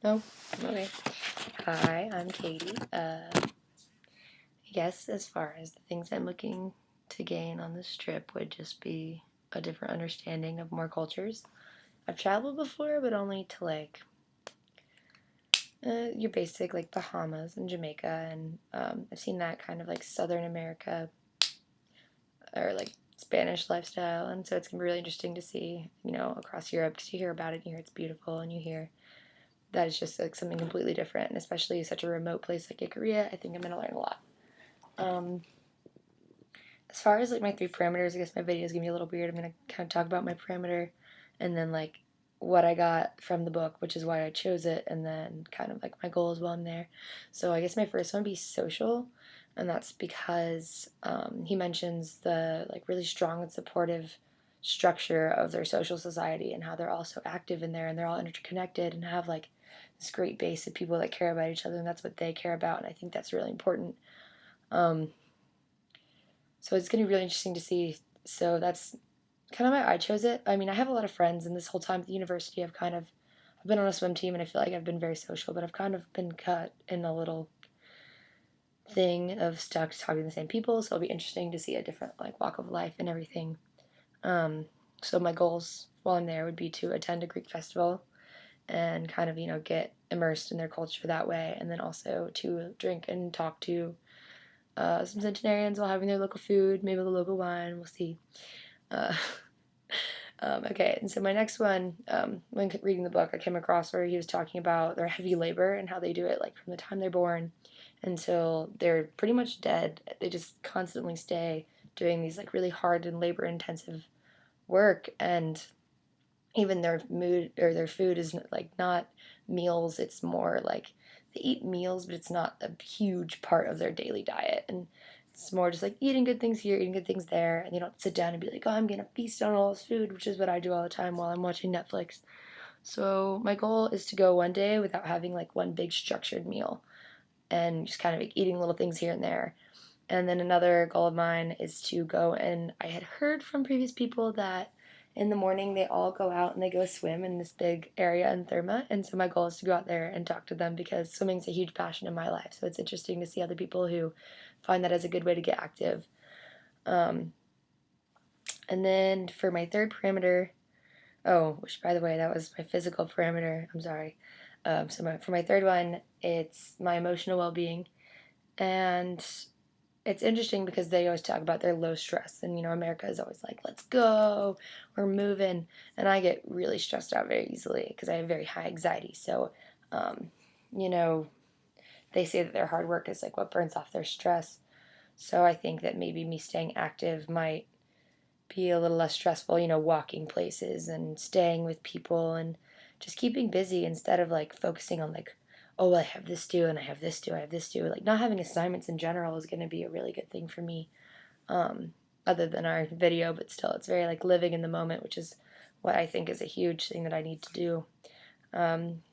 Oh, okay. Hi, I'm Katie. I guess as far as the things I'm looking to gain on this trip would just be a different understanding of more cultures. I've traveled before, but only to your basic like Bahamas and Jamaica, and I've seen that kind of like Southern America or like Spanish lifestyle, and so it's gonna be really interesting to see, across Europe because you hear about it, and you hear it's beautiful, and you hear that it's just like something completely different, and especially such a remote place like Ikaria, I think I'm gonna learn a lot. Um, as far as like my three parameters, I guess my video is gonna be a little weird. I'm gonna kind of talk about my parameter, and then like what I got from the book, which is why I chose it, and then kind of like my goals while I'm there. So I guess my first one would be social, and that's because he mentions the like really strong and supportive structure of their social society and how they're all so active in there and they're all interconnected and have like this great base of people that care about each other and that's what they care about, and I think that's really important. Um, so it's going to be really interesting to see. So that's kind of why I chose it. I mean, I have a lot of friends, and this whole time at the university, I've been on a swim team, and I feel like I've been very social, but I've kind of been cut in a little thing of stuck talking to the same people. So it'll be interesting to see a different like walk of life and everything. Um, so my goals while I'm there would be to attend a Greek festival and kind of get immersed in their culture that way, and then also to drink and talk to some centenarians while having their local food, maybe the local wine. We'll see. Uh, okay, and so my next one, when reading the book, I came across where he was talking about their heavy labor and how they do it, like from the time they're born until they're pretty much dead. They just constantly stay doing these like really hard and labor intensive work, and even their mood or their food is like not meals. It's more like they eat meals, but it's not a huge part of their daily diet, and it's more just like eating good things here, eating good things there, and they don't sit down and be like, oh, I'm gonna feast on all this food, which is what I do all the time while I'm watching Netflix. So my goal is to go one day without having like one big structured meal and just kind of like eating little things here and there. And then another goal of mine is to go, and I had heard from previous people that in the morning they all go out and they go swim in this big area in Therma. And so my goal is to go out there and talk to them because swimming's a huge passion in my life. So it's interesting to see other people who find that as a good way to get active. Um, and then for my third parameter, oh, which by the way, that was my physical parameter. I'm sorry. For my third one, it's my emotional well being. And it's interesting because they always talk about their low stress, and America is always like, let's go, we're moving, and I get really stressed out very easily because I have very high anxiety. So um, you know they say that their hard work is like what burns off their stress, so I think that maybe me staying active might be a little less stressful, walking places and staying with people and just keeping busy instead of like focusing on like, oh, well, I have this due and I have this due, I have this due. Like not having assignments in general is going to be a really good thing for me, other than our video, but still, it's very like living in the moment, which is what I think is a huge thing that I need to do.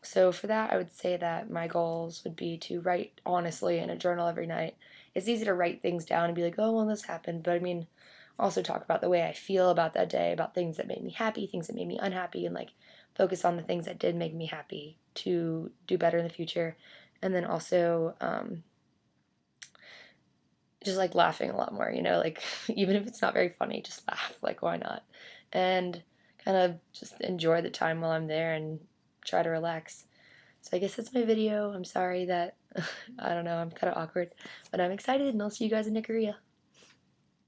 So for that, I would say that my goals would be to write honestly in a journal every night. It's easy to write things down and be like, oh, well, this happened. But I mean, also talk about the way I feel about that day, about things that made me happy, things that made me unhappy, and like focus on the things that did make me happy to do better in the future. And then also just like laughing a lot more, like even if it's not very funny, just laugh. Like, why not? And kind of just enjoy the time while I'm there and try to relax. So I guess that's my video. I'm sorry that, I don't know, I'm kind of awkward, but I'm excited and I'll see you guys in Nigeria.